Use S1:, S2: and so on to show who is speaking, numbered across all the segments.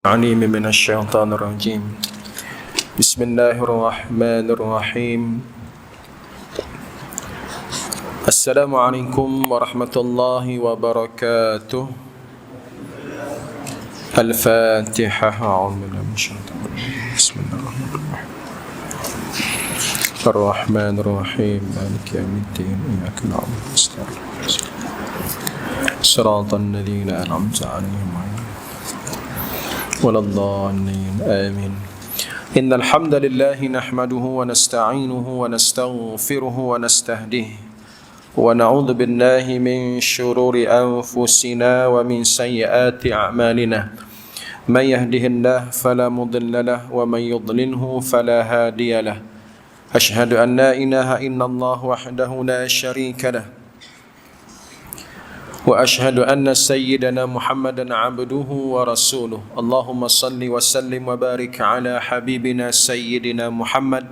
S1: عليم من الشيطان الرجيم بسم الله الرحمن الرحيم السلام عليكم ورحمة الله وبركاته الفاتحة أعوذ بالله من الشيطان الرجيم بسم الله الرحمن الرحيم مالك يوم الدين إياك نعبد ونستعين صراط الذين أنعمت عليهم ولا الضالين آمين إن الحمد لله نحمده ونستعينه ونستغفره ونستهديه ونعوذ بالله من شرور أنفسنا ومن سيئات أعمالنا من يهده الله فلا مضل له ومن يضلله فلا هادي له أشهد أن لا إله إلا الله وحده لا شريك له وأشهد أن سيدنا محمدا عبده ورسوله اللهم صل وسلم وبارك على حبيبنا سيدنا محمد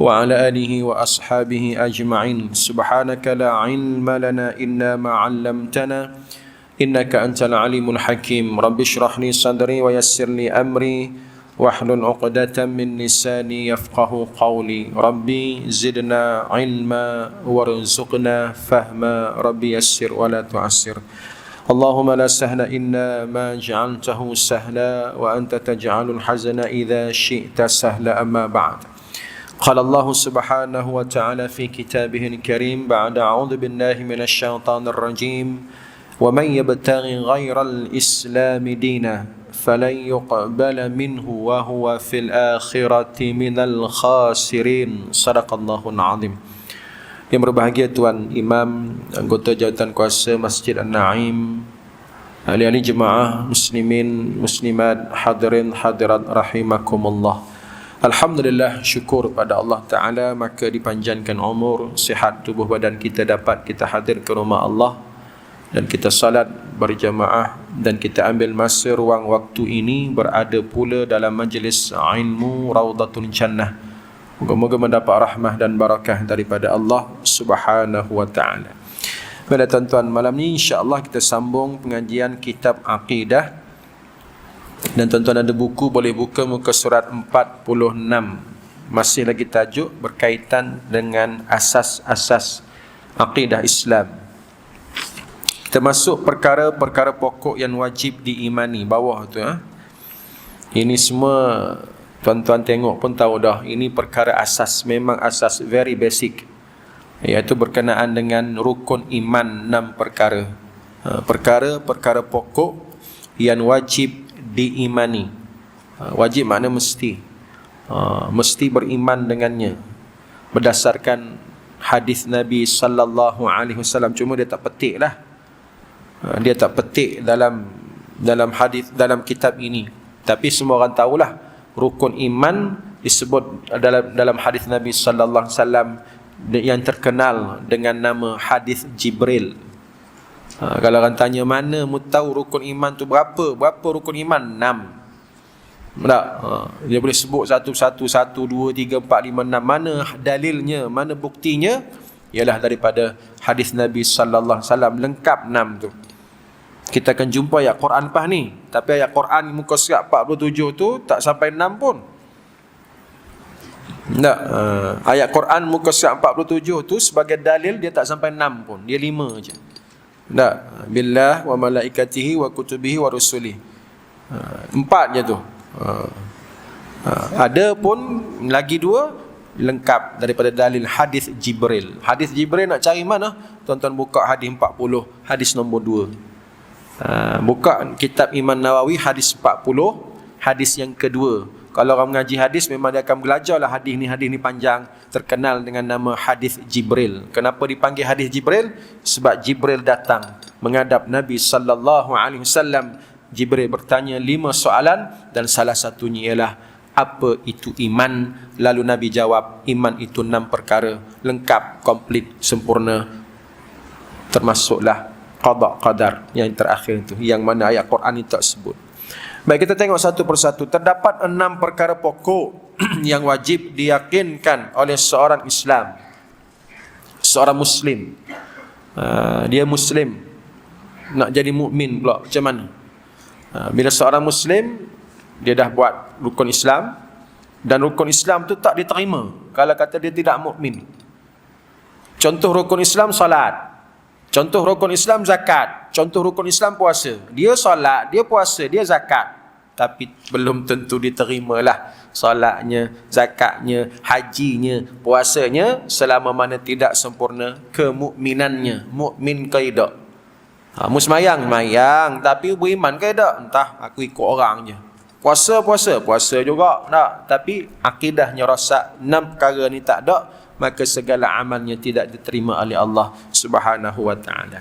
S1: وعلى آله وأصحابه أجمعين سبحانك لا علم لنا إلا ما علمتنا إنك أنت العليم الحكيم رب اشرح لي صدري ويسر لي أمري واحلل عقدة من لساني يفقه قولي ربي زدنا علما وارزقنا فهما ربي يسر ولا تعسر اللهم لا سهل إلا ما جعلته سهلا وأنت تجعل الحزن إذا شئت سهلا أما بعد قال الله سبحانه وتعالى في كتابه الكريم بعد أعوذ بالله من الشيطان الرجيم ومن يبتغي غير الإسلام دينا فلن يقبل منه وهو في الآخرة من الخاسرين صدق الله العظيم. Yang berbahagia Tuan Imam, anggota jawatan kuasa Masjid An-Naim, ahli-ahli jemaah muslimin, muslimat, hadirin, hadirat rahimakumullah. Alhamdulillah, syukur pada Allah Ta'ala, maka dipanjangkan umur, sihat tubuh badan kita dapat kita hadir ke rumah Allah dan kita salat berjamaah dan kita ambil masa ruang waktu ini berada pula dalam majlis ilmu Raudatul Jannah. Moga-moga mendapat rahmah dan barakah daripada Allah Subhanahu wa taala. Pada tuan-tuan, malam ni insya-Allah kita sambung pengajian kitab akidah. Dan tuan-tuan ada buku boleh buka muka surat 46. Masih lagi tajuk berkaitan dengan asas-asas akidah Islam. Termasuk perkara-perkara pokok yang wajib diimani bawah tu Ini semua tuan-tuan tengok pun tahu dah, ini perkara asas, memang asas very basic, iaitu berkenaan dengan rukun iman 6 perkara. Perkara-perkara pokok yang wajib diimani. Wajib makna mesti. Mesti beriman dengannya berdasarkan hadis Nabi sallallahu alaihi wasallam. Cuma dia tak petik lah. Dia tak petik dalam hadis, dalam kitab ini. Tapi semua orang tahulah rukun iman disebut dalam hadis Nabi sallallahu alaihi wasallam yang terkenal dengan nama hadis Jibril. Kalau orang tanya mana mu tahu rukun iman tu berapa rukun iman? 6. Tak? Dia boleh sebut 1, 2, 3, 4, 5, 6. Mana dalilnya, mana buktinya? Ialah daripada hadis Nabi sallallahu alaihi wasallam, lengkap 6 tu. Kita akan jumpa ayat Quran lepas ni. Tapi ayat Quran muka surat 47 tu tak sampai 6 pun. Tak. Ayat Quran muka surat 47 tu sebagai dalil dia tak sampai 6 pun. Dia 5 je. Tak. Billah wa malaikatihi wa kutubihi wa rusulihi. 4 je tu. Ada pun lagi 2 lengkap daripada dalil hadis Jibril. Hadis Jibril nak cari mana? Tuan-tuan buka hadis 40, hadis nombor 2. Buka kitab Imam Nawawi hadis 40, hadis yang kedua. Kalau orang mengaji hadis memang dia akan belajarlah hadis ni panjang, terkenal dengan nama hadis Jibril. Kenapa dipanggil hadis Jibril? Sebab Jibril datang menghadap Nabi sallallahu alaihi wasallam. Jibril bertanya 5 soalan dan salah satunya ialah apa itu iman? Lalu Nabi jawab, iman itu 6 perkara, lengkap, komplit, sempurna. Termasuklah qada qadar yang terakhir itu, yang mana ayat Quran itu tak sebut. Baik, kita tengok satu persatu. Terdapat 6 perkara pokok yang wajib diyakinkan oleh seorang Islam, seorang Muslim. Dia Muslim nak jadi mukmin pula macam mana? Bila seorang Muslim Dia dah buat rukun Islam, dan rukun Islam tu tak diterima kalau kata dia tidak mukmin. Contoh rukun Islam solat, contoh rukun Islam zakat, contoh rukun Islam puasa. Dia solat, dia puasa, dia zakat, tapi belum tentu diterimalah solatnya, zakatnya, hajinya, puasanya, selama mana tidak sempurna kemukminannya. Mukmin ke tidak? Mu semayang, tapi beriman ke tidak? Entah, aku ikut orang je. Puasa juga tak, tapi akidahnya rosak. 6 perkara ni tak ada, maka segala amalnya tidak diterima oleh Allah Subhanahu wa taala.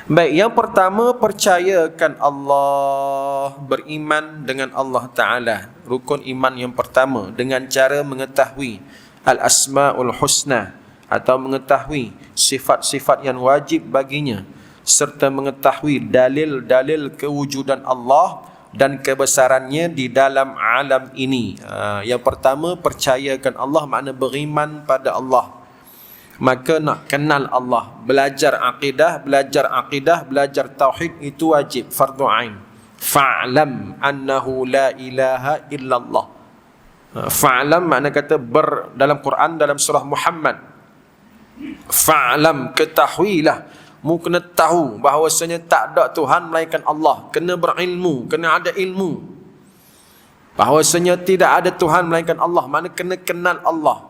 S1: Baik, yang pertama, percayakan Allah, beriman dengan Allah taala. Rukun iman yang pertama dengan cara mengetahui al-asmaul husna, atau mengetahui sifat-sifat yang wajib baginya, serta mengetahui dalil-dalil kewujudan Allah dan kebesarannya di dalam alam ini. Yang pertama, percayakan Allah makna beriman pada Allah. Maka nak kenal Allah, belajar akidah, belajar tauhid, itu wajib, fardu ain. Fa'lam annahu la ilaha illallah. Fa'lam makna kata dalam Quran, dalam surah Muhammad. Fa'lam, ketahuilah. Mu kena tahu bahawasanya tak ada Tuhan melainkan Allah. Kena berilmu, kena ada ilmu bahawasanya tidak ada Tuhan melainkan Allah. Mana kena kenal Allah.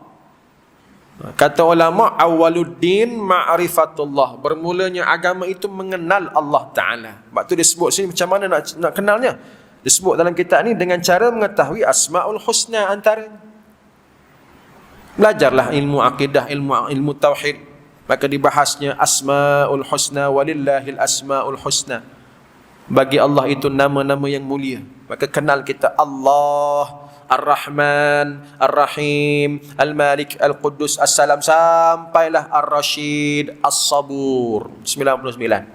S1: Kata ulama, awaluddin ma'rifatullah, bermulanya agama itu mengenal Allah Ta'ala. Sebab tu dia sebut sini macam mana nak kenalnya. Disebut dalam kitab ni dengan cara mengetahui asma'ul husna antara. Belajarlah ilmu akidah, ilmu tauhid. Maka dibahasnya asma'ul husna, walillahil asma'ul husna. Bagi Allah itu nama-nama yang mulia. Maka kenal kita Allah, Ar-Rahman, Ar-Rahim, Al-Malik, Al-Quddus, As-Salam, sampailah Ar-Rashid, As-Sabur. 99.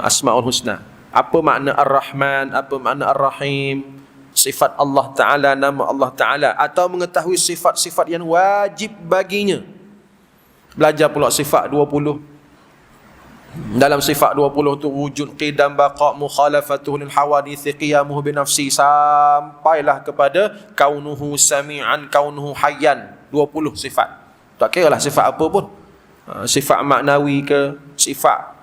S1: Asma'ul husna. Apa makna Ar-Rahman, apa makna Ar-Rahim? Sifat Allah Ta'ala, nama Allah Ta'ala. Atau mengetahui sifat-sifat yang wajib baginya. Belajar pula sifat 20. Dalam sifat 20 tu wujud, qidam, baqa, mukhalafatuhu lil hawadith, qiyamuhu bi nafsi, sampailah kepada kaunuhu sami'an, kaunuhu hayyan. 20 sifat. Tak kira lah sifat apa pun. Sifat maknawi ke, sifat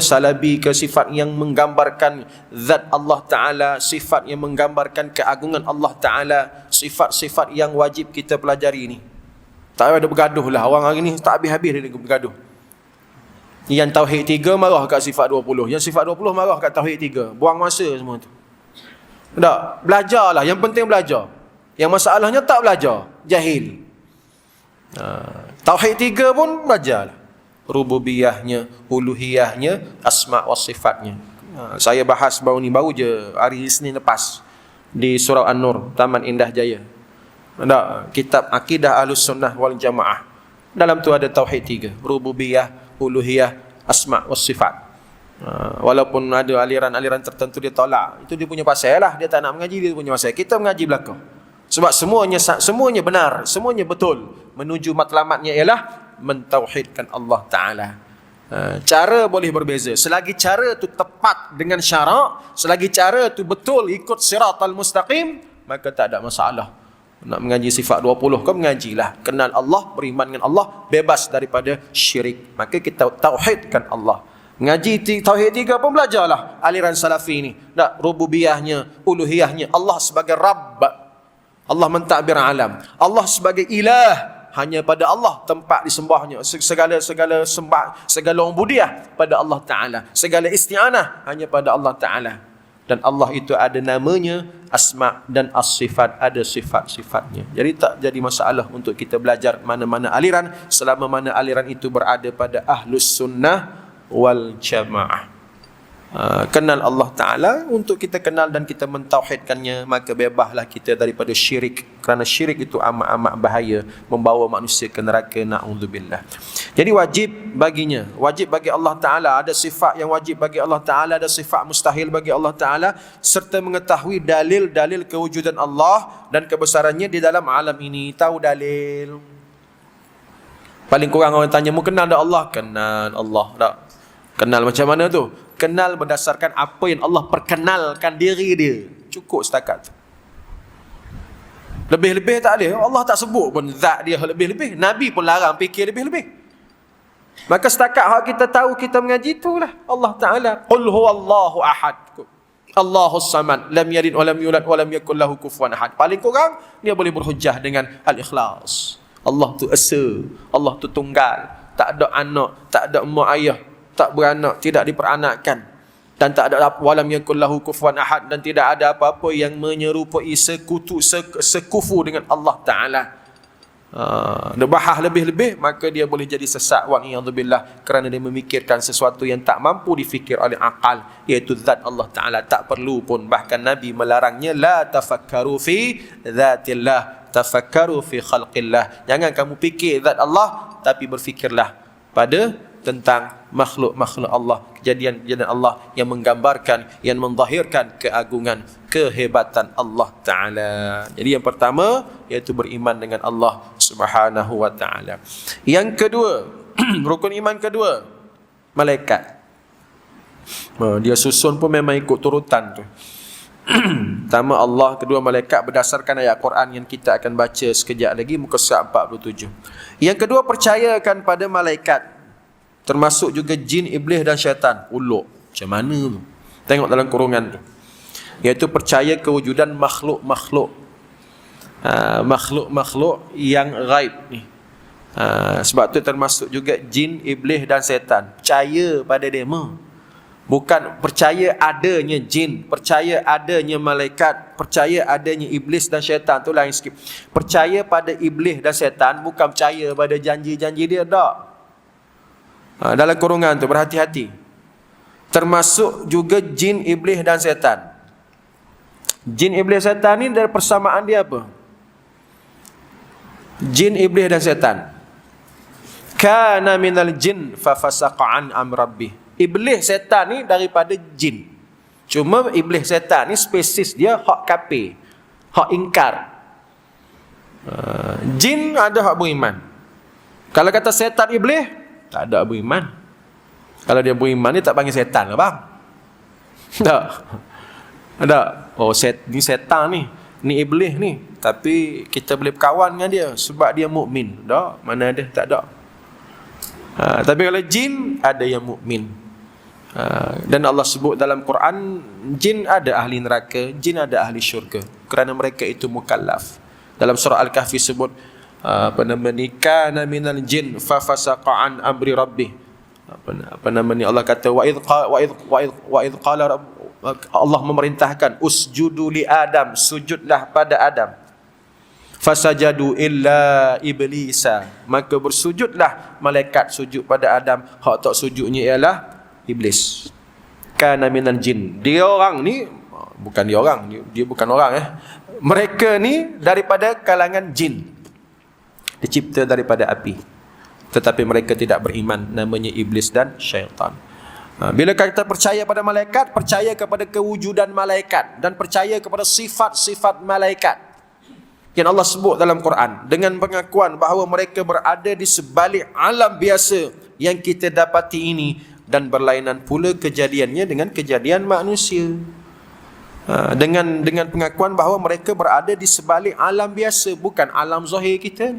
S1: salabi ke, sifat yang menggambarkan zat Allah Ta'ala, sifat yang menggambarkan keagungan Allah Ta'ala, sifat-sifat yang wajib kita pelajari ni. Tak ada bergaduh lah. Orang hari ni tak habis-habis dia bergaduh. Yang tauhid 3 marah kat sifat 20. Yang sifat 20 marah kat tauhid 3. Buang masa semua tu. Tak, belajarlah. Yang penting belajar. Yang masalahnya tak belajar, jahil. Tauhid 3 pun belajarlah. Rububiyahnya, uluhiyahnya, asma' wa sifatnya. Saya bahas baru je hari Isnin lepas di surah An-Nur, Taman Indah Jaya. Kitab Akidah Ahlus Sunnah wal Jamaah. Dalam tu ada tauhid 3, rububiyah, uluhiyah, asma' was sifat. Walaupun ada aliran-aliran tertentu dia tolak, itu dia punya pasal lah. Dia tak nak mengaji, dia punya pasal. Kita mengaji belakang. Sebab semuanya benar, semuanya betul. Menuju matlamatnya ialah mentauhidkan Allah Ta'ala. Cara boleh berbeza. Selagi cara tu tepat dengan syarak, selagi cara tu betul ikut siratal mustaqim, maka tak ada masalah. Nak mengaji sifat 20 kau mengajilah. Kenal Allah, beriman dengan Allah, bebas daripada syirik. Maka kita tauhidkan Allah. Mengaji tauhid 3 pun belajarlah aliran salafi ni. Rububiyahnya, uluhiyahnya, Allah sebagai Rabb, Allah mentadbir alam, Allah sebagai ilah, hanya pada Allah tempat disembahnya. Segala sembah, segala ubudiyah pada Allah Ta'ala. Segala isti'anah hanya pada Allah Ta'ala. Dan Allah itu ada namanya, asma' dan as-sifat, ada sifat-sifatnya. Jadi tak jadi masalah untuk kita belajar mana-mana aliran, selama mana aliran itu berada pada Ahlus Sunnah wal Jamaah. Kenal Allah Ta'ala, untuk kita kenal dan kita mentauhidkannya, maka bebaslah kita daripada syirik. Kerana syirik itu amat-amat bahaya, membawa manusia ke neraka, na'udzubillah. Jadi wajib baginya, wajib bagi Allah Ta'ala. Ada sifat yang wajib bagi Allah Ta'ala, ada sifat mustahil bagi Allah Ta'ala, serta mengetahui dalil-dalil kewujudan Allah dan kebesarannya di dalam alam ini. Tahu dalil. Paling kurang orang tanya, mu kenal tak Allah? Kenal Allah tak? Kenal macam mana tu? Kenal berdasarkan apa yang Allah perkenalkan diri dia. Cukup setakat tu. Lebih-lebih tak boleh. Allah tak sebut pun zat dia lebih-lebih. Nabi pun larang fikir lebih-lebih. Maka setakat hak kita tahu kita mengaji itulah. Allah Ta'ala, qul huwallahu ahad, Allahus samad, lam yalid wa lam yulad wa lam yakul lahu kufuwan ahad. Paling kurang dia boleh berhujah dengan al-ikhlas. Allah tu esa, Allah tu tunggal, tak ada anak, tak ada mak ayah, tak beranak, tidak diperanakkan, dan tak ada walam yakul lahu kufuwan ahad, dan tidak ada apa-apa yang menyerupai sekufu dengan Allah Ta'ala. Bahah lebih-lebih, maka dia boleh jadi sesat, wa'iyadzubillah, kerana dia memikirkan sesuatu yang tak mampu difikir oleh akal, iaitu zat Allah Ta'ala. Tak perlu pun, bahkan Nabi melarangnya, la tafakkaru fi zatillah, tafakkaru fi khalqillah. Jangan kamu fikir zat Allah, tapi berfikirlah pada tentang makhluk-makhluk Allah, kejadian-kejadian Allah yang menggambarkan, yang menzahirkan keagungan, kehebatan Allah Ta'ala. Jadi yang pertama iaitu beriman dengan Allah Subhanahu wa Ta'ala. Yang kedua, rukun iman kedua, malaikat. Dia susun pun memang ikut turutan tu. Pertama Allah, kedua malaikat, berdasarkan ayat Quran yang kita akan baca sekejap lagi, muka surat 47. Yang kedua, percayakan pada malaikat, termasuk juga jin, iblis dan syaitan. Uluk macam mana tu? Tengok dalam kurungan tu, iaitu percaya kewujudan makhluk-makhluk, makhluk-makhluk yang ghaib ni. Sebab tu termasuk juga jin, iblis dan syaitan. Percaya pada dia, bukan percaya adanya jin, percaya adanya malaikat, percaya adanya iblis dan syaitan. Tu lain sikit. Percaya pada iblis dan syaitan bukan percaya pada janji-janji dia, tak. Dalam kurungan tu berhati-hati. Termasuk juga jin, iblis dan syaitan. Jin, iblis, syaitan ni dari persamaan dia apa? Jin, iblis dan syaitan. Kana minal jin fa fasaqa an amrabbih. Iblis, syaitan ni daripada jin. Cuma iblis, syaitan ni spesies dia hak kafir, hak ingkar. Jin ada hak beriman. Kalau kata syaitan iblis, tak ada beriman. Kalau dia beriman, dia tak panggil setan lah bang. Tak. Ada. Oh, ni setan ni. Ni iblis ni. Tapi kita boleh berkawan dengan dia sebab dia mukmin. Tak. Mana ada? Tak ada. Tapi kalau jin, ada yang mukmin. Dan Allah sebut dalam Quran, jin ada ahli neraka, jin ada ahli syurga, kerana mereka itu mukallaf. Dalam surah Al-Kahfi sebut, kana minal jin fa fasaqa an amri rabbih. Allah kata wa idh qala Allah memerintahkan usjudu li Adam, sujudlah pada Adam. Fasajadu illa iblisa, maka bersujudlah malaikat sujud pada Adam. Hak tak sujudnya ialah iblis. Kana minal jin. Dia orang ni bukan dia orang, dia bukan orang mereka ni daripada kalangan jin, dicipta daripada api, tetapi mereka tidak beriman, namanya iblis dan syaitan. Bila kita percaya pada malaikat, percaya kepada kewujudan malaikat dan percaya kepada sifat-sifat malaikat yang Allah sebut dalam Quran, dengan pengakuan bahawa mereka berada di sebalik alam biasa yang kita dapati ini, dan berlainan pula kejadiannya dengan kejadian manusia. Dengan pengakuan bahawa mereka berada di sebalik alam biasa, bukan alam zahir kita.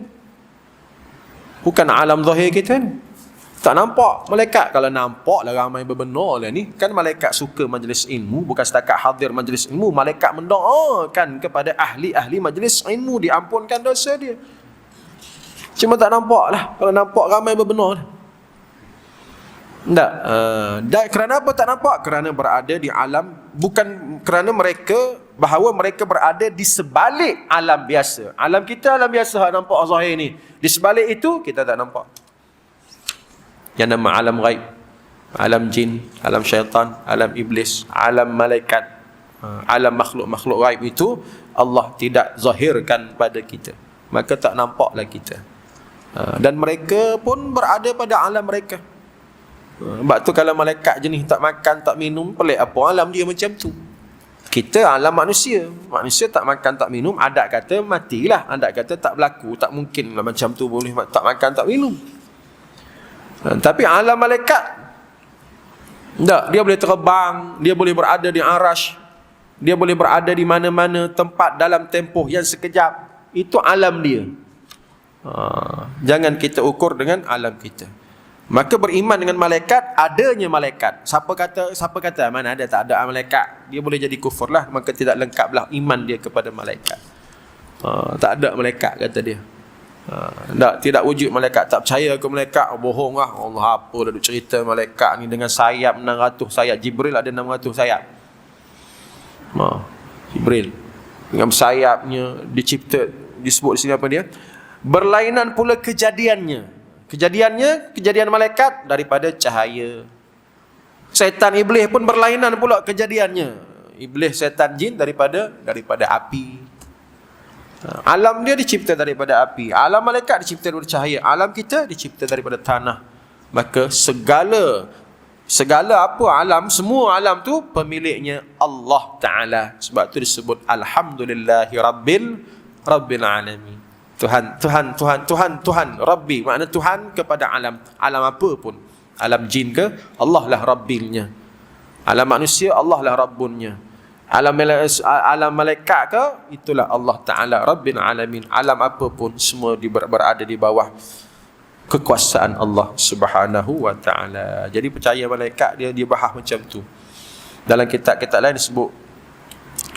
S1: Bukan alam zahir kita ni. Tak nampak malaikat. Kalau nampak lah ramai berbenar lah ni. Kan malaikat suka majlis ilmu, bukan setakat hadir majlis ilmu. Malaikat mendoakan kepada ahli-ahli majlis ilmu, diampunkan dosa dia. Cuma tak nampak lah. Kalau nampak ramai berbenar lah. Tak. Dan kerana apa tak nampak? Kerana berada di alam, bukan kerana bahawa mereka berada di sebalik alam biasa. Alam kita alam biasa, nampak zahir ni. Di sebalik itu kita tak nampak. Yang nama alam ghaib, alam jin, alam syaitan, alam iblis, alam malaikat, alam makhluk-makhluk ghaib itu Allah tidak zahirkan pada kita, maka tak nampaklah kita. Dan mereka pun berada pada alam mereka. Sebab tu kalau malaikat jenis tak makan, tak minum, pelik apa alam dia macam tu. Kita alam manusia. Manusia tak makan, tak minum, adat kata matilah. Adat kata tak berlaku, tak mungkin lah macam tu boleh tak makan, tak minum. Tapi alam malaikat tak, dia boleh terbang, dia boleh berada di arash, Dia boleh berada di mana-mana tempat dalam tempoh yang sekejap. Itu alam dia. Jangan kita ukur dengan alam kita. Maka beriman dengan malaikat, adanya malaikat. Siapa kata mana ada, tak ada malaikat, dia boleh jadi kufur lah. Maka tidak lengkaplah iman dia kepada malaikat. Tak ada malaikat, kata dia. Tidak wujud malaikat. Tak percaya ke malaikat, bohong lah. Allah, apa dah duk cerita malaikat ni dengan sayap 600 sayap. Jibril ada 600 sayap. Jibril dengan sayapnya dicipta. Disebut di sini apa dia? Berlainan pula kejadiannya. Kejadian malaikat daripada cahaya. Syaitan iblis pun berlainan pula kejadiannya. Iblis, syaitan, jin daripada api. Alam dia dicipta daripada api. Alam malaikat dicipta daripada cahaya. Alam kita dicipta daripada tanah. Maka segala apa alam, semua alam tu pemiliknya Allah Ta'ala. Sebab tu disebut Alhamdulillahi Rabbil Alamin. Tuhan, Rabbi, makna Tuhan kepada alam. Alam apa pun. Alam jin ke, Allah lah Rabbilnya. Alam manusia, Allah lah Rabbunnya. Alam malaikat ke, itulah Allah Ta'ala Rabbil Alamin. Alam apa pun, semua berada di bawah kekuasaan Allah Subhanahu wa Ta'ala. Jadi percaya malaikat, dia dibahas macam tu. Dalam kitab-kitab lain disebut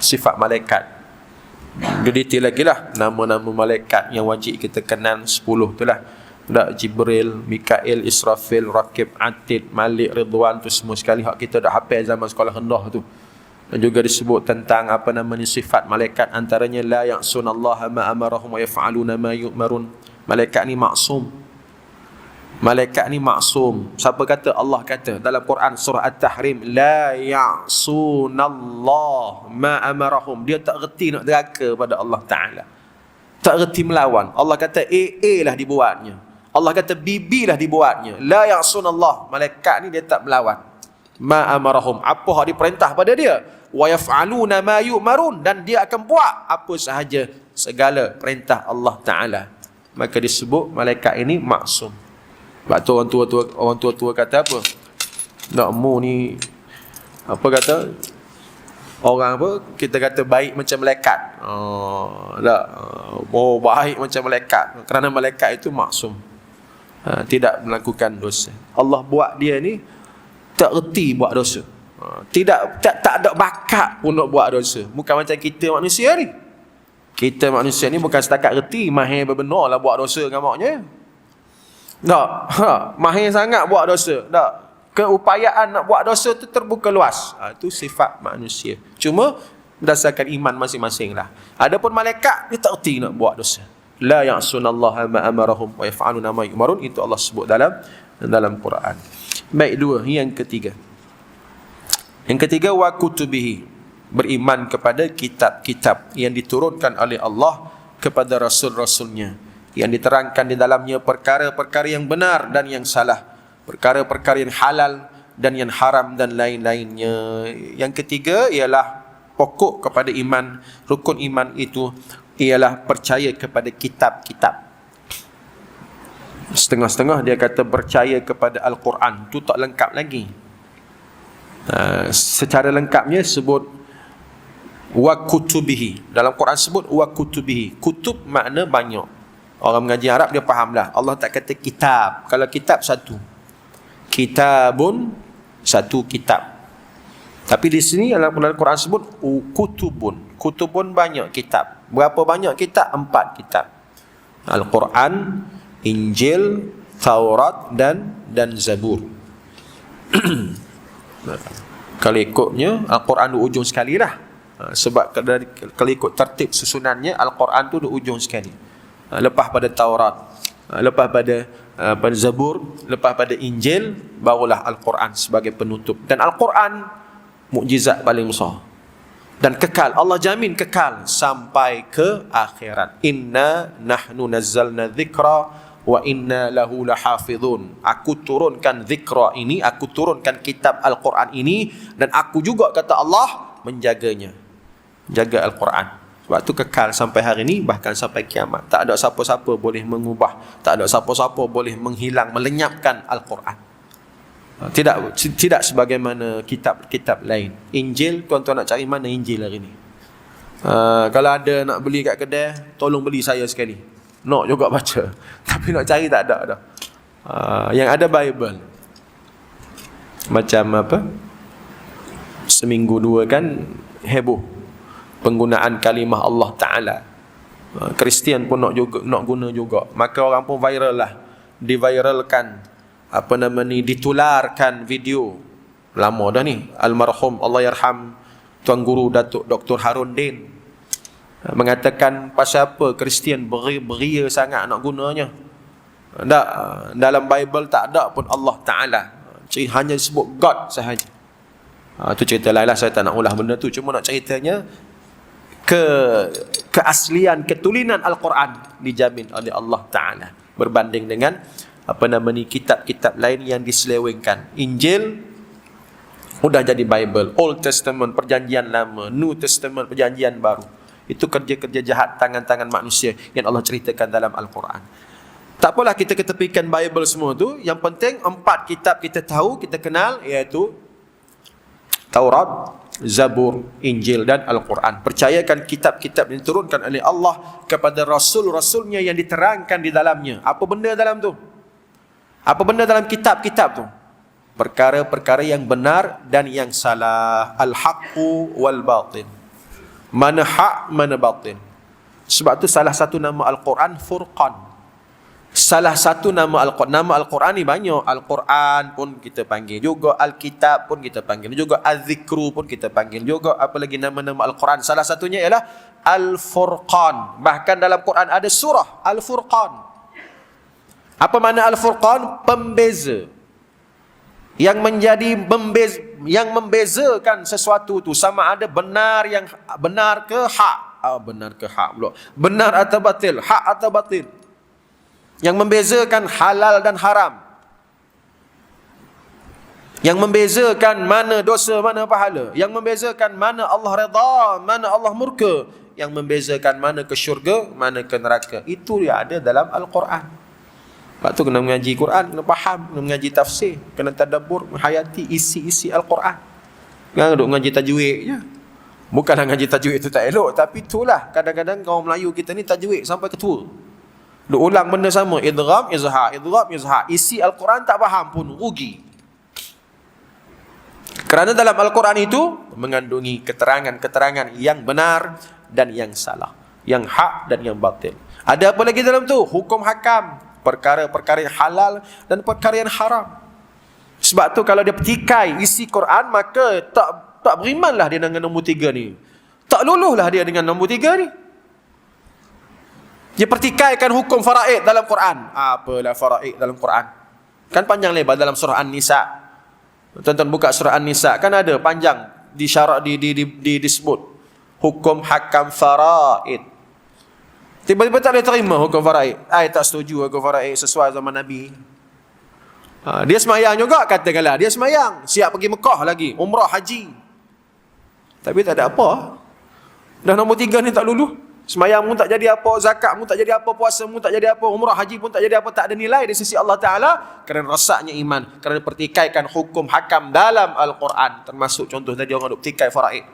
S1: sifat malaikat. Dia detail lagi lah nama-nama malaikat yang wajib kita kenal 10 tu lah. Jibril, Mikail, Israfil, Rakib, Atid, Malik, Ridwan, tu semua sekali hak kita dah hafal zaman sekolah rendah tu. Dan juga disebut tentang apa namanya sifat malaikat, antaranya la ya'sunallaha ma amarahum wa yaf'aluna ma yu'marun. Malaikat ni maksum. Malaikat ni maksum. Siapa kata? Allah kata dalam Quran surah At-Tahrim, la ya'sunallah ma amarahum. Dia tak reti nak deraka pada Allah Ta'ala, tak reti melawan. Allah kata A lah dibuatnya, Allah kata B lah dibuatnya. La ya'sunallah, malaikat ni dia tak melawan. Ma amarahum, apa hak diperintah pada dia. Wa yaf'aluna ma yu'marun, dan dia akan buat apa sahaja, segala perintah Allah Ta'ala. Maka disebut malaikat ini maksum. Sebab tu orang tua kata apa? Nak mu ni apa kata? Orang apa? Kita kata baik macam malaikat. Baik macam malaikat. Kerana malaikat itu maksum. Tidak melakukan dosa. Allah buat dia ni tak reti buat dosa. Tak ada bakat pun nak buat dosa. Bukan macam kita manusia ni. Kita manusia ni bukan setakat reti, mahir benar lah buat dosa dengan maknya. Tak, mahir sangat buat dosa. Tak, keupayaan nak buat dosa tu terbuka luas. Itu sifat manusia. Cuma berdasarkan iman masing-masing lah. Adapun malaikat, dia tak erti nak buat dosa. La ya'sunallaha ma amarahum wa yaf'aluna ma yu'marun. Itu Allah sebut dalam Quran. Baik, dua. Yang ketiga wa kutubihi, beriman kepada kitab-kitab yang diturunkan oleh Allah kepada rasul-rasulnya, yang diterangkan di dalamnya perkara-perkara yang benar dan yang salah, perkara-perkara yang halal dan yang haram dan lain-lainnya. Yang ketiga ialah pokok kepada iman, rukun iman itu ialah percaya kepada kitab-kitab. Setengah-setengah dia kata percaya kepada Al-Quran, tu tak lengkap lagi. Secara lengkapnya sebut wa kutubihi. Dalam Quran sebut wa kutubihi. Kutub makna banyak. Orang mengaji Arab dia fahamlah. Allah tak kata kitab. Kalau kitab satu, kitabun, satu kitab. Tapi di sini dalam Quran sebut kutubun. Kutubun banyak kitab. Berapa banyak kitab? 4 kitab. Al-Quran, Injil, Taurat dan Zabur. Kalau ikutnya Al-Quran di ujung sekali lah. Sebab kalau ikut tertib susunannya, Al-Quran tu di ujung sekali. Lepas pada Taurat, lepas pada Zabur, lepas pada Injil, barulah Al-Quran sebagai penutup. Dan Al-Quran mukjizat paling besar dan kekal. Allah jamin kekal sampai ke akhirat. Inna nahnu nazzalna dzikra wa inna lahu lahafizun. Aku turunkan zikra ini, aku turunkan kitab Al-Quran ini, dan aku juga, kata Allah, menjaganya. Jaga Al-Quran. Sebab tu kekal sampai hari ini, bahkan sampai kiamat. Tak ada siapa-siapa boleh mengubah, tak ada siapa-siapa boleh menghilang, melenyapkan Al-Quran. Tidak sebagaimana kitab-kitab lain. Injil, tuan-tuan nak cari mana Injil hari ni? Kalau ada nak beli kat kedai, tolong beli saya sekali. Nak juga baca. Tapi nak cari tak ada dah. Yang ada Bible. Macam apa? Seminggu dua kan heboh penggunaan kalimah Allah Ta'ala. Kristian pun nak guna juga. Maka orang pun viral lah. Diviralkan, ditularkan video. Lama dah ni. Almarhum Allahyarham Tuan Guru Datuk Dr. Harun Din mengatakan pasal apa Kristian beria sangat nak gunanya. Tak, dalam Bible tak ada pun Allah Ta'ala. Hanya sebut God sahaja. Itu cerita lain lah, saya tak nak ulah benda tu. Cuma nak ceritanya keaslian, ketulinan Al-Quran dijamin oleh Allah Ta'ala berbanding dengan kitab-kitab lain yang diselewengkan. Injil udah jadi Bible, Old Testament perjanjian lama, New Testament perjanjian baru. Itu kerja-kerja jahat tangan-tangan manusia yang Allah ceritakan dalam Al-Quran. Tak apalah kita ketepikan Bible semua tu. Yang penting 4 kitab kita tahu, kita kenal, iaitu Taurat, Zabur, Injil dan Al-Quran. Percayakan kitab-kitab yang diturunkan oleh Allah kepada Rasul-Rasulnya yang diterangkan di dalamnya. Apa benda dalam tu? Apa benda dalam kitab-kitab tu? Perkara-perkara yang benar dan yang salah. Al-haqqu wal-batin. Mana hak, mana batin. Sebab tu salah satu nama Al-Quran Furqan. Salah satu nama Al-Quran. Nama Al-Quran ni banyak. Al-Quran pun kita panggil juga, Al-Kitab pun kita panggil juga, Al-Zikru pun kita panggil juga. Apa lagi nama-nama Al-Quran? Salah satunya ialah Al-Furqan. Bahkan dalam Quran ada surah Al-Furqan. Apa makna Al-Furqan? Pembeza. Yang membezakan sesuatu tu, sama ada benar ke hak. Benar ke hak pula. Benar atau batil, hak atau batil. Yang membezakan halal dan haram. Yang membezakan mana dosa, mana pahala. Yang membezakan mana Allah redha, mana Allah murka. Yang membezakan mana ke syurga, mana ke neraka. Itu yang ada dalam Al-Quran. Sebab tu kena mengaji Quran, kena faham, kena mengaji tafsir, kena tadabbur, menghayati isi-isi Al-Quran. Jangan duk mengaji tajwid je. Bukanlah mengaji tajwid itu tak elok, tapi itulah kadang-kadang kaum Melayu kita ni tajwid sampai ketua. Duk ulang benda sama, idgham izhar, idgham izhar. Isi Al-Quran tak faham pun rugi. Kerana dalam Al-Quran itu mengandungi keterangan-keterangan yang benar dan yang salah, yang hak dan yang batil. Ada apa lagi dalam tu? Hukum hakam, perkara-perkara yang halal dan perkara yang haram. Sebab tu kalau dia petikai isi Quran, maka tak berimanlah dia dengan nombor 3 ni. Tak luluhlah dia dengan nombor 3 ni. Dia pertikaikan hukum faraid dalam Quran. Apalah faraid dalam Quran? Kan panjang lebar dalam surah An-Nisa. Tuan-tuan buka surah An-Nisa, kan ada panjang disebut hukum hakam faraid. Tiba-tiba tak boleh terima hukum faraid. Tak setuju hukum faraid sesuai zaman Nabi. Dia semayang juga, katakanlah dia semayang, siap pergi Mekah lagi, umrah haji. Tapi tak ada apa. Dah nombor 3 ni tak luluh. Semayang pun tak jadi apa, zakat pun tak jadi apa, puasa pun tak jadi apa, umrah haji pun tak jadi apa, tak ada nilai di sisi Allah Ta'ala kerana rosaknya iman, kerana pertikaikan hukum hakam dalam Al-Quran. Termasuk contoh tadi orang duk pertikai faraid.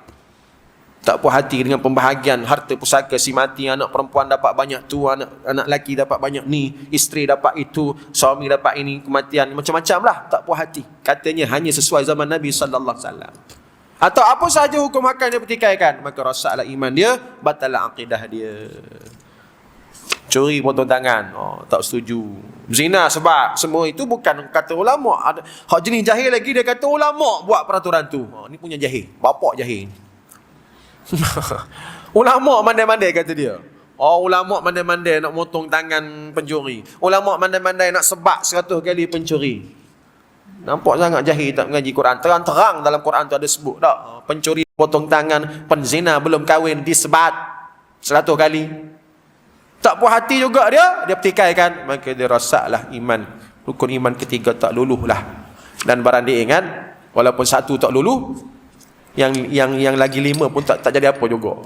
S1: Tak puas hati dengan pembahagian harta pusaka si mati, anak perempuan dapat banyak tu, anak lelaki dapat banyak ni, isteri dapat itu, suami dapat ini, kematian, macam-macam lah, tak puas hati. Katanya hanya sesuai zaman Nabi SAW. Atau apa sahaja hukum hakam dia pertikaikan, maka rosaklah iman dia, batallah akidah dia. Curi potong tangan, tak setuju. Zina sebab semua itu bukan kata ulama. Ada hak jenis jahil lagi, dia kata ulama buat peraturan tu. Ni punya jahil, bapak jahil. Ulama mandai-mandai kata dia. Ulama mandai-mandai nak motong tangan pencuri. Ulama mandai-mandai nak sebak 100 kali pencuri. Nampak sangat jahil tak mengaji Quran. Terang-terang dalam Quran tu ada sebut tak, pencuri potong tangan, penzina belum kahwin disebat 100 kali. Tak puas hati juga dia pertikaikan, maka dia rosaklah iman. Rukun iman ketiga tak luluh lah. Dan barang dia ingat, walaupun 1 tak luluh, yang lagi 5 pun tak jadi apa juga.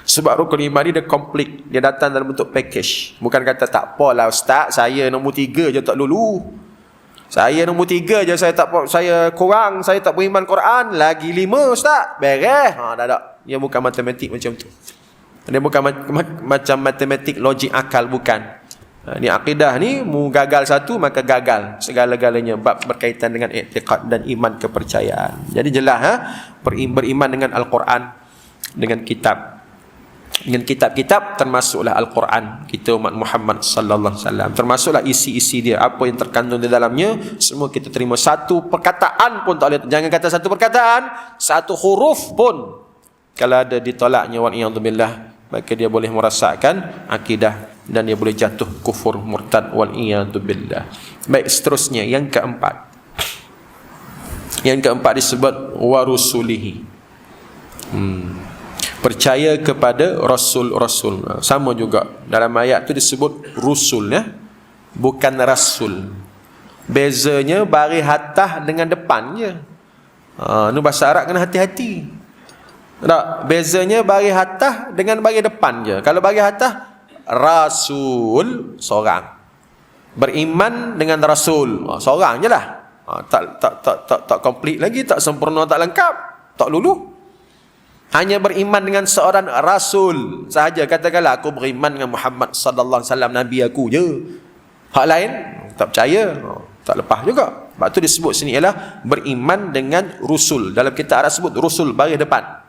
S1: Sebab rukun iman ni dia komplit, dia datang dalam bentuk package. Bukan kata tak apalah ustaz, saya nombor 3 je tak luluh. Saya nombor 3 je, saya tak beriman Quran, lagi 5 ustaz, beres. Dah. Dia bukan matematik macam tu. Dia bukan macam matematik logik akal, bukan. Ni akidah ni, mu gagal satu maka gagal segala-galanya bab berkaitan dengan i'tiqad dan iman kepercayaan. Jadi jelas beriman dengan Al-Quran, dengan kitab-kitab termasuklah Al-Quran kita umat Muhammad sallallahu alaihi wasallam, termasuklah isi-isi dia, apa yang terkandung di dalamnya semua kita terima. Satu perkataan pun tak boleh, jangan kata satu perkataan, satu huruf pun kalau ada ditolaknya wal iyadzubillah, maka dia boleh merasakkan akidah dan dia boleh jatuh kufur murtad wal iyadzubillah. Baik, seterusnya yang keempat. Yang keempat disebut warusulihi. Percaya kepada rasul-rasul. Sama juga dalam ayat tu disebut rusul, ya, bukan rasul. Bezanya bari hatah dengan depan je. Ni bahasa Arab kena hati-hati. Tak, bezanya bari hatah dengan bari depan je. Kalau bari hatah, rasul seorang, beriman dengan rasul seorang je lah. Tak komplit lagi, tak sempurna, tak lengkap, tak luluh. Hanya beriman dengan seorang rasul sahaja. Katakanlah aku beriman dengan Muhammad sallallahu alaihi wasallam, nabi aku je. Hak lain tak percaya, tak lepas juga. Sebab tu disebut sini ialah beriman dengan rusul. Dalam kitab Arab sebut rusul baris depan,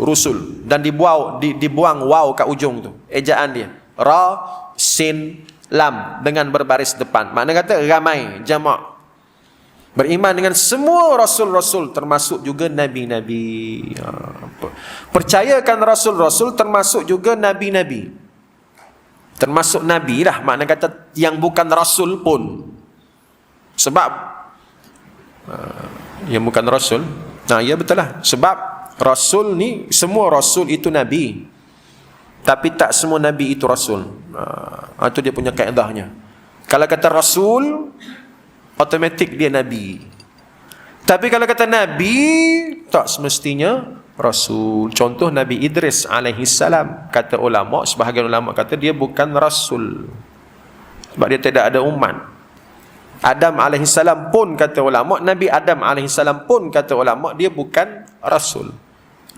S1: rusul, dan dibuang waw kat ujung tu, ejaan dia ra sin lam dengan berbaris depan. Makna kata ramai, jamak. Beriman dengan semua rasul-rasul, termasuk juga nabi-nabi. Percayakan rasul-rasul, termasuk juga nabi-nabi. Termasuk nabi lah, makna kata yang bukan rasul pun. Sebab yang bukan rasul, ya betul lah. Sebab rasul ni, semua rasul itu nabi, tapi tak semua nabi itu rasul. Itu dia punya kaedahnya. Kalau kata rasul, automatik dia nabi. Tapi kalau kata nabi, tak semestinya rasul. Contoh Nabi Idris alaihi salam, kata ulama, sebahagian ulama kata dia bukan rasul sebab dia tidak ada umat. Adam alaihi salam pun kata ulama, Nabi Adam alaihi salam pun kata ulama, dia bukan rasul,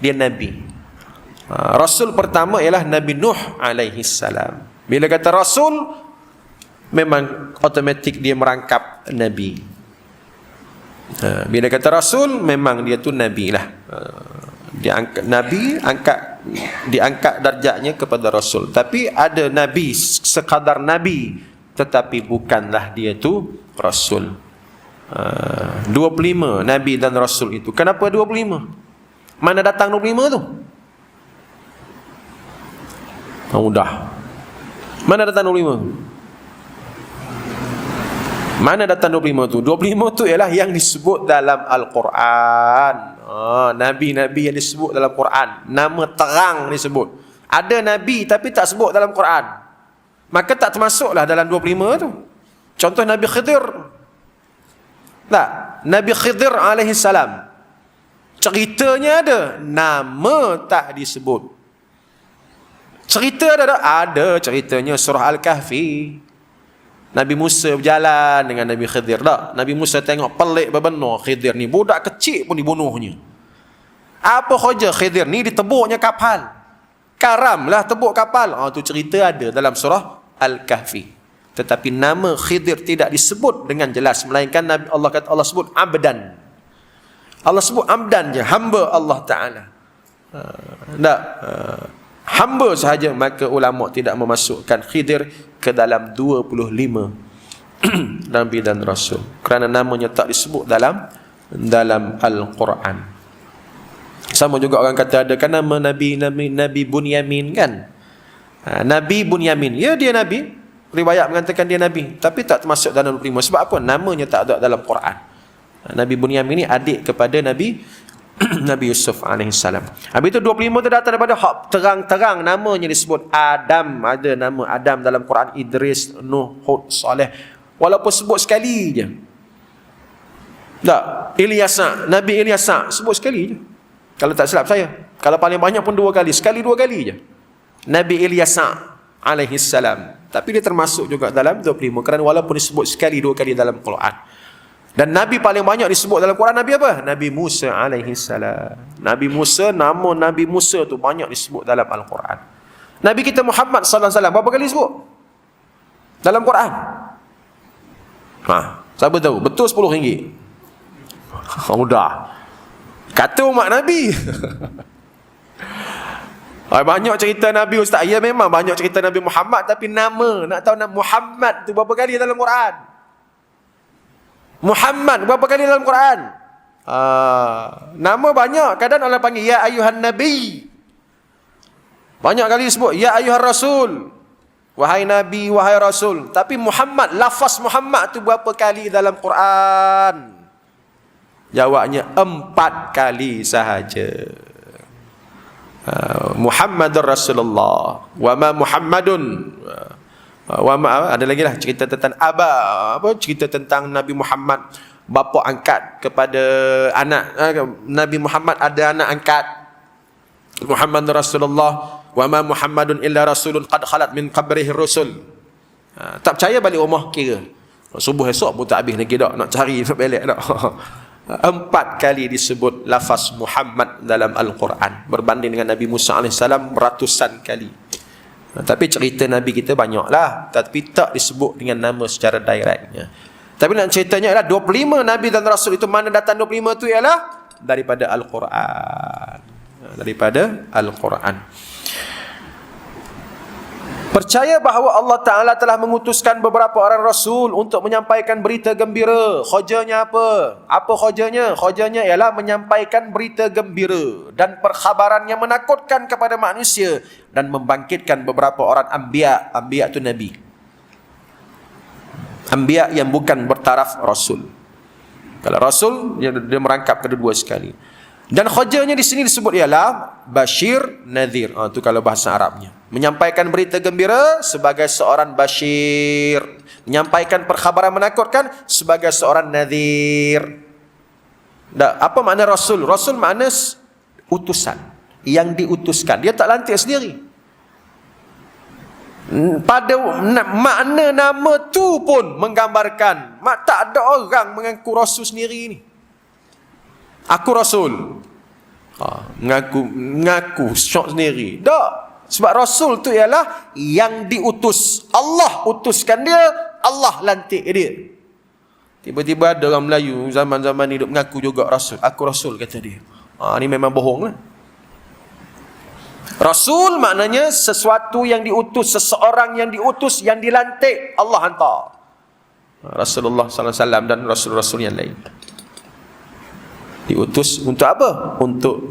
S1: dia nabi. Rasul pertama ialah Nabi Nuh alaihi salam. Bila kata rasul, memang automatik dia merangkap nabi. Bila kata rasul, memang dia tu nabi lah. Dia angkat nabi, diangkat darjatnya kepada rasul. Tapi ada nabi sekadar nabi, tetapi bukanlah dia tu rasul. 25 nabi dan rasul itu. Kenapa 25? Mana datang 25 tu? Mudah. Mana datang 25? Mana datang 25 tu? 25 tu ialah yang disebut dalam Al-Quran. Nabi-nabi yang disebut dalam Quran, nama terang disebut. Ada nabi tapi tak sebut dalam Quran, maka tak termasuklah dalam 25 tu. Contoh Nabi Khidir. Tak, Nabi Khidir alaihi salam, ceritanya ada, nama tak disebut. Cerita ada ceritanya, surah Al-Kahfi. Nabi Musa berjalan dengan Nabi Khidir. Tak, Nabi Musa tengok pelik benar, Khidir ni budak kecil pun dibunuhnya. Apa khaja Khidir ni ditebuknya kapal. Karamlah tebuk kapal. Tu cerita ada dalam surah Al-Kahfi. Tetapi nama Khidir tidak disebut dengan jelas, melainkan Allah sebut abdan. Allah sebut abdan je, hamba Allah Ta'ala. Hamba sahaja, maka ulama tidak memasukkan Khidir ke dalam 25 Nabi dan Rasul, kerana namanya tak disebut dalam Al-Quran. Sama juga orang kata ada kan nama Nabi Bunyamin kan. Nabi Bunyamin, ya dia Nabi, riwayat mengatakan dia Nabi, tapi tak termasuk dalam 25. Sebab apa? Namanya tak ada dalam Quran. Nabi Bunyamin ni adik kepada Nabi Yusuf alaihissalam. Habis itu 25 tu datang daripada hak terang-terang, namanya disebut Adam. Ada nama Adam dalam Quran, Idris, Nuh, Hud, Saleh, walaupun sebut sekali je. Tak, Ilyasa, Nabi Ilyasa sebut sekali je, kalau tak silap saya. Kalau paling banyak pun 2 kali, sekali 2 kali je. Nabi Ilyasa alaihi salam. Tapi dia termasuk juga dalam 25 kerana walaupun disebut sekali, 2 kali dalam Quran. Dan Nabi paling banyak disebut dalam Quran Nabi apa? Nabi Musa alaihi salam. Nabi Musa, nama Nabi Musa tu banyak disebut dalam Al-Quran. Nabi kita Muhammad sallallahu alaihi wasallam berapa kali disebut dalam Quran? Siapa tahu? Betul RM10. Mudah. Kata umat Nabi. Banyak cerita Nabi Ustaz. Ya memang banyak cerita Nabi Muhammad, tapi nama, nak tahu nama Muhammad tu berapa kali dalam Quran? Muhammad berapa kali dalam Quran? Nama banyak. Kadang Allah panggil ya ayuhan nabi, banyak kali disebut ya ayuhan rasul, wahai nabi, wahai rasul. Tapi Muhammad, lafaz Muhammad tu berapa kali dalam Quran? Jawabnya 4 kali sahaja. Muhammadur Rasulullah, wa ma Muhammadun, ada lagi lah cerita tentang cerita tentang Nabi Muhammad, bapa angkat kepada anak. Nabi Muhammad ada anak angkat, Muhammadur Rasulullah, wa ma Muhammadun illa rasulun qad khalat min qabrihi rusul. Tak percaya balik rumah kira. Subuh esok pun tak habis lagi dak nak cari nak balik dak. 4 kali disebut lafaz Muhammad dalam Al-Quran, berbanding dengan Nabi Musa AS ratusan kali. Tapi cerita Nabi kita banyaklah, tapi tak disebut dengan nama secara directnya. Tapi nak ceritanya ialah 25 Nabi dan Rasul itu, mana datang 25 itu ialah daripada Al-Quran. Daripada Al-Quran. Percaya bahawa Allah Ta'ala telah mengutuskan beberapa orang Rasul untuk menyampaikan berita gembira. Khojanya apa? Apa khojanya? Khojanya ialah menyampaikan berita gembira dan perkhabaran yang menakutkan kepada manusia dan membangkitkan beberapa orang Anbiya. Anbiya itu Nabi. Anbiya yang bukan bertaraf Rasul. Kalau Rasul, dia merangkap kedua-dua sekali. Dan khojanya di sini disebut ialah Bashir, Nadhir. Itu kalau bahasa Arabnya. Menyampaikan berita gembira sebagai seorang Bashir. Menyampaikan perkhabaran menakutkan sebagai seorang Nadhir. Apa makna Rasul? Rasul makna utusan. Yang diutuskan. Dia tak lantik sendiri. Pada makna nama tu pun menggambarkan tak ada orang mengaku Rasul sendiri ni. Aku Rasul. Ngaku syok sendiri. Tak. Sebab Rasul tu ialah yang diutus. Allah utuskan dia, Allah lantik dia. Tiba-tiba ada orang Melayu zaman-zaman hidup mengaku juga Rasul. Aku Rasul kata dia. Ni memang bohong lah. Rasul maknanya sesuatu yang diutus, seseorang yang diutus, yang dilantik, Allah hantar. Rasulullah sallallahu alaihi wasallam dan rasul-rasul yang lain. Diutus untuk apa? Untuk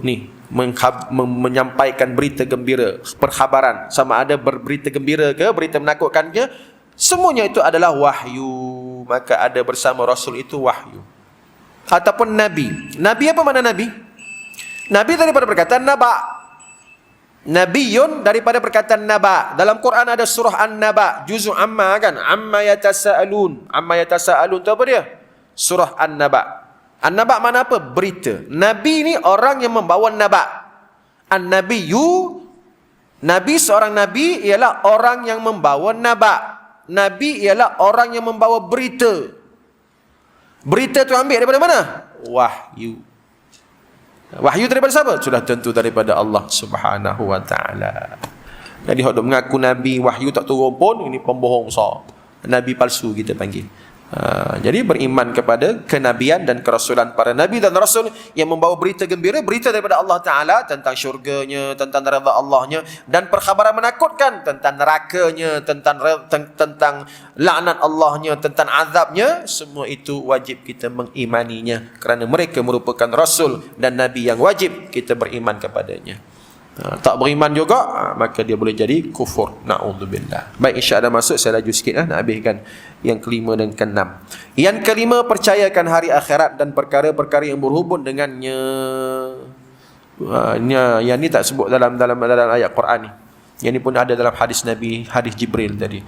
S1: menyampaikan berita gembira, perkhabaran, sama ada berberita gembira ke, berita menakutkan ke, semuanya itu adalah wahyu. Maka ada bersama Rasul itu wahyu. Ataupun Nabi. Nabi apa makna Nabi? Nabi daripada perkataan Naba. Nabiyun daripada perkataan Naba. Dalam Quran ada surah An-Naba, juzuk Amma kan? Amma yatasa'alun. Amma yatasa'alun tu apa dia? Surah An-Naba. An-Naba mana apa? Berita. Nabi ni orang yang membawa Naba. An-Nabiyyu, Nabi seorang Nabi ialah orang yang membawa Naba. Nabi ialah orang yang membawa berita. Berita tu ambil daripada mana? Wahyu. Wahyu daripada siapa? Sudah tentu daripada Allah Subhanahu wa ta'ala. Jadi hok dok mengaku Nabi, wahyu tak turun pun, ini pembohong besar. Nabi palsu kita panggil. Jadi beriman kepada kenabian dan kerasulan para Nabi dan Rasul yang membawa berita gembira, berita daripada Allah Ta'ala tentang syurganya, tentang redha Allahnya, dan perkhabaran menakutkan tentang nerakanya, tentang laknat Allahnya, tentang azabnya. Semua itu wajib kita mengimaninya kerana mereka merupakan Rasul dan Nabi yang wajib kita beriman kepadanya. Tak beriman juga, maka dia boleh jadi kufur. Na'udzubillah. Baik, insya-Allah masuk, saya laju sikit nak habiskan yang kelima dan keenam. Yang kelima, percayakan hari akhirat dan perkara-perkara yang berhubung dengannya. Yang ni tak sebut dalam ayat Quran ni. Yang ni pun ada dalam hadis Nabi, hadis Jibril tadi.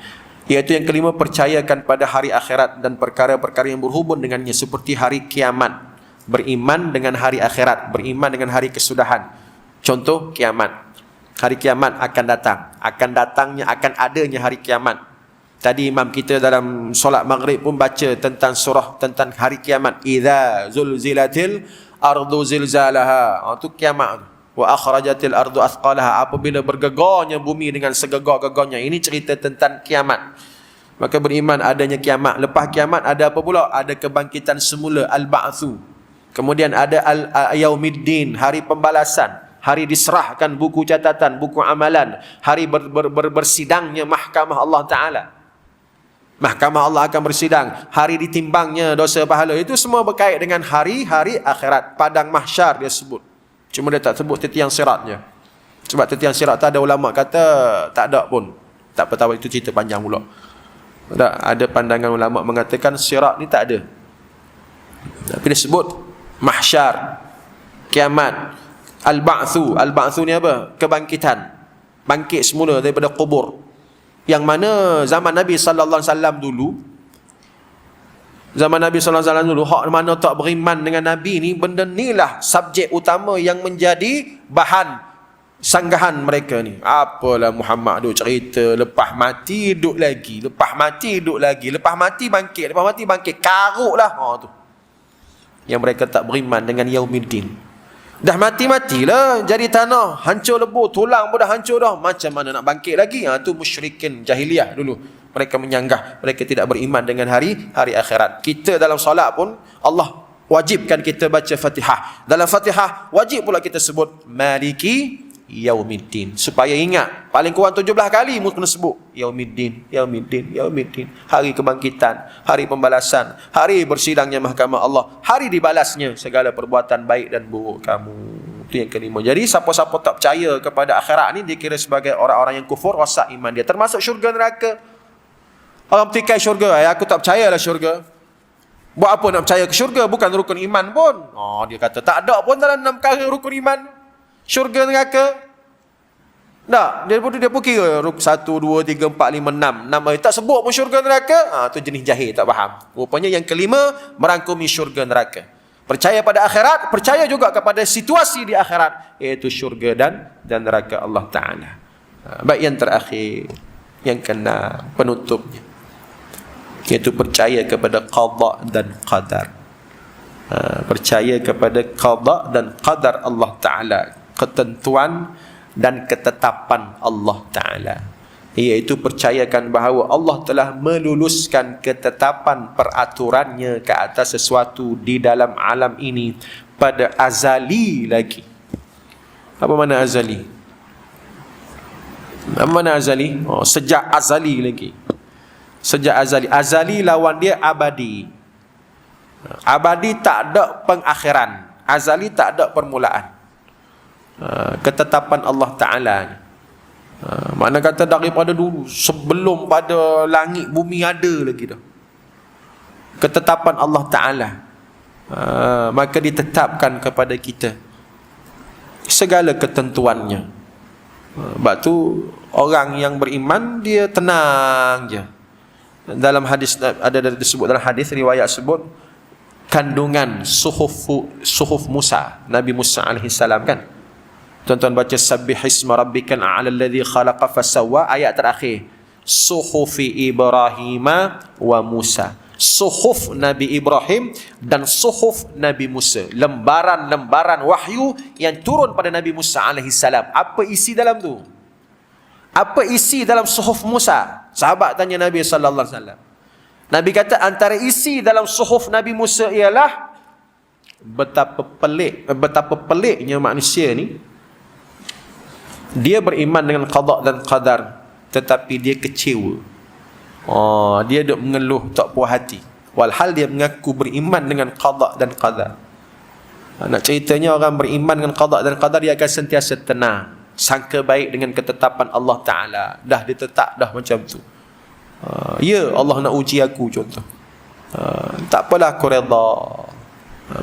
S1: Iaitu yang kelima, percayakan pada hari akhirat dan perkara-perkara yang berhubung dengannya, seperti hari kiamat. Beriman dengan hari akhirat, beriman dengan hari kesudahan. Contoh kiamat. Hari kiamat akan datang. Akan datangnya, akan adanya hari kiamat. Tadi imam kita dalam solat maghrib pun baca tentang surah tentang hari kiamat. Idza zulzilatil ardu zilzalaha. Itu kiamat. Wa akhrajatil ardu athqalaha. Apabila bergegarnya bumi dengan segegar-gegarnya. Ini cerita tentang kiamat. Maka beriman adanya kiamat. Lepas kiamat ada apa pula? Ada kebangkitan semula, al-ba'thu. Kemudian ada al-yaumiddin, hari pembalasan. Hari diserahkan buku catatan, buku amalan. Hari bersidangnya mahkamah Allah Ta'ala. Mahkamah Allah akan bersidang. Hari ditimbangnya dosa pahala. Itu semua berkait dengan hari-hari akhirat. Padang mahsyar dia sebut. Cuma dia tak sebut titiang siratnya. Sebab titiang sirat tak ada ulama kata tak ada pun. Tak apa tahu, itu cerita panjang pula. Ada pandangan ulama mengatakan sirat ni tak ada. Tapi dia sebut mahsyar, kiamat, al-ba'thu. Al-ba'thu ni apa? Kebangkitan. Bangkit semula daripada kubur. Yang mana zaman Nabi sallallahu alaihi wasallam dulu, zaman Nabi sallallahu alaihi wasallam dulu, hak mana tak beriman dengan Nabi ni, benda inilah subjek utama yang menjadi bahan sanggahan mereka ni. Apalah Muhammad duk cerita lepas mati duduk lagi, lepas mati duduk lagi, lepas mati bangkit, lepas mati bangkit, karuklah. Tu yang mereka tak beriman dengan yaumiddin. Dah mati-matilah jadi tanah, hancur lebur, tulang pun dah hancur dah, macam mana nak bangkit lagi? Tu musyrikin jahiliah dulu. Mereka menyanggah, mereka tidak beriman dengan hari akhirat. Kita dalam solat pun Allah wajibkan kita baca Fatihah. Dalam Fatihah wajib pula kita sebut Maliki Yaumiddin, supaya ingat paling kurang 17 kali mu kena sebut Yaumiddin, Yaumiddin, Yaumiddin. Hari kebangkitan, hari pembalasan, hari bersidangnya mahkamah Allah, hari dibalasnya segala perbuatan baik dan buruk kamu. Itu yang kelima. Jadi siapa-siapa tak percaya kepada akhirat ni, dia kira sebagai orang-orang yang kufur, rosak iman dia, termasuk syurga neraka. Orang petikai syurga, aku tak percayalah syurga. Buat apa nak percaya ke syurga? Bukan rukun iman pun. Dia kata tak ada pun dalam 6 perkara rukun iman syurga neraka. Tak, dia pun kira 1, 2, 3, 4, 5, 6. Nama tak sebut pun syurga neraka. Tu jenis jahil, tak faham. Rupanya yang kelima merangkumi syurga neraka. Percaya pada akhirat, percaya juga kepada situasi di akhirat, iaitu syurga dan neraka Allah Ta'ala. Baik, yang terakhir, yang kena penutupnya, iaitu percaya kepada qada dan qadar. Percaya kepada qada dan qadar Allah Ta'ala, ketentuan dan ketetapan Allah Ta'ala, iaitu percayakan bahawa Allah telah meluluskan ketetapan peraturannya ke atas sesuatu di dalam alam ini pada azali lagi. Apa mana azali? Apa mana azali? Sejak azali lagi. Sejak azali. Azali lawan dia abadi. Abadi tak ada pengakhiran, azali tak ada permulaan. Ketetapan Allah Ta'ala, mana kata daripada dulu, sebelum pada langit bumi ada lagi dah ketetapan Allah Ta'ala. Maka ditetapkan kepada kita segala ketentuannya. Sebab tu orang yang beriman dia tenang je. Dalam hadis ada disebut, dalam hadis riwayat sebut kandungan suhuf Musa, Nabi Musa alaihi salam kan. Tuan-tuan baca sabbihisma rabbikal a'la alladhi khalaqa fasawwa, ayat terakhir suhufi Ibrahim wa Musa. Suhuf Nabi Ibrahim dan suhuf Nabi Musa, lembaran-lembaran wahyu yang turun pada Nabi Musa alaihi salam. Apa isi dalam tu? Apa isi dalam suhuf Musa? Sahabat tanya Nabi sallallahu alaihi wasallam. Nabi kata antara isi dalam suhuf Nabi Musa ialah betapa peliknya manusia ni. Dia beriman dengan qada dan qadar, tetapi dia kecewa. Dia duk mengeluh, tak puas hati, walhal dia mengaku beriman dengan qada dan qadar. Nak ceritanya, orang beriman dengan qada dan qadar, dia akan sentiasa tenang, sangka baik dengan ketetapan Allah Ta'ala. Dah ditetap dah macam tu. Ya Allah nak uji aku, contoh. Tak apalah, aku redha.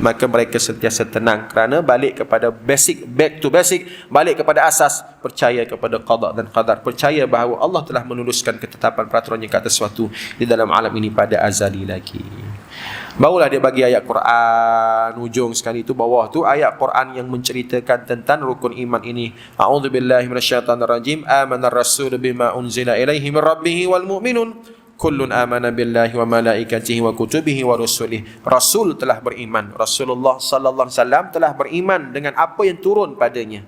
S1: Maka mereka sentiasa tenang kerana balik kepada basic, back to basic, balik kepada asas, percaya kepada qada dan qadar, percaya bahawa Allah telah menuluskan ketetapan peraturannya ke atas sesuatu di dalam alam ini pada azali lagi. Barulah dia bagi ayat Quran ujung sekali itu, bawah tu ayat Quran yang menceritakan tentang rukun iman ini. A'udzubillahi minasyaitonirrajim. Amanar rasulu bima unzila ilaihi min rabbih wal mu'minun kullun amana billahi wa malaikatihi wa kutubihi wa rusulih. Rasul telah beriman, Rasulullah sallallahu alaihi wasallam telah beriman dengan apa yang turun padanya.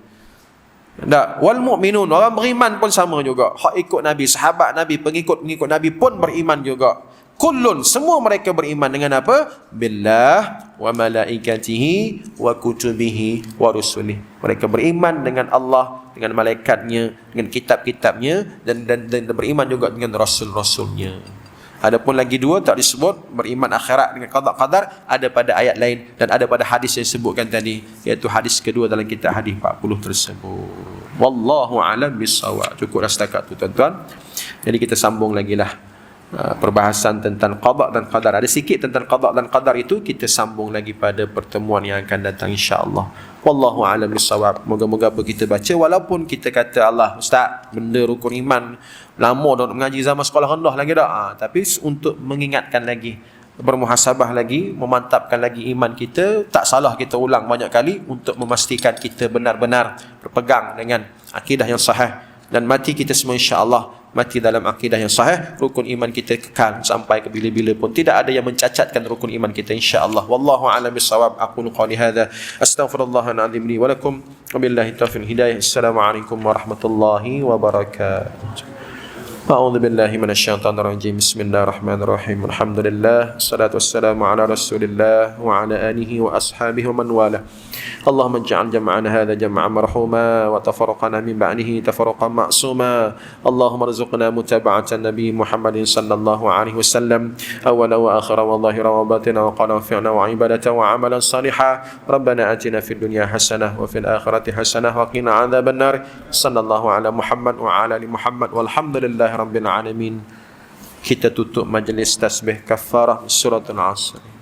S1: Tak, wal mu'minun, orang beriman pun sama juga. Hak ikut Nabi, sahabat Nabi, pengikut-pengikut Nabi pun beriman juga. Kullun, semua mereka beriman dengan apa? Billah wa malaikatihi wa kutubihi wa rusulih. Mereka beriman dengan Allah, dengan malaikatnya, dengan kitab-kitabnya, dan beriman juga dengan rasul-rasulnya. Adapun lagi dua tak disebut, beriman akhirat dengan qada qadar, ada pada ayat lain dan ada pada hadis yang disebutkan tadi, iaitu hadis kedua dalam kitab hadis 40 tersebut. Wallahu a'lam bissawab. Cukup dah setakat tu tuan-tuan. Jadi kita sambung lagi lah perbahasan tentang qada dan qadar. Ada sikit tentang qada dan qadar itu kita sambung lagi pada pertemuan yang akan datang insya-Allah. Wallahu a'lam bissawab. Moga-moga apa kita baca, walaupun kita kata Allah ustaz, benda rukun iman lama dah mengaji zaman sekolah rendah lagi dah, tapi untuk mengingatkan lagi, bermuhasabah lagi, memantapkan lagi iman kita, tak salah kita ulang banyak kali untuk memastikan kita benar-benar berpegang dengan akidah yang sahih, dan mati kita semua insya-Allah mati dalam akidah yang sahih, rukun iman kita kekal sampai ke bila-bila pun. Tidak ada yang mencacatkan rukun iman kita insya-Allah. Wallahu a'lam bissawab. Aqulu qali hadza astaghfirullahal azim li wa lakum wa billahi taufiq hidayah. Assalamualaikum warahmatullahi wabarakatuh. A'udzu billahi minasyaitonir rajim. Bismillahirrahmanirrahim. Alhamdulillah, wassalatu wassalamu ala Rasulillah wa ala alihi wa ashabihi wa man wala. Allahumma ij'al jam'ana hadha jam'an marhuma wa tafarraqana min ba'dihi tafarruqan ma'suma. Allahumma arzuqna mutaba'atan nabi Muhammadin sallallahu alaihi wasallam awwalan wa akhiran wa zahiran wa batinan wa qawlan wa fi'lan wa ibadatan wa amalan salihan. Rabbana atina fid dunya hasanah wa fil akhirati hasanah wa qina 'adzaban nar. Sallallahu ala Muhammad wa ala ali Muhammad walhamdulillahi rabbil alamin. Kita tutup majlis tasbih kafarah suratul Asr.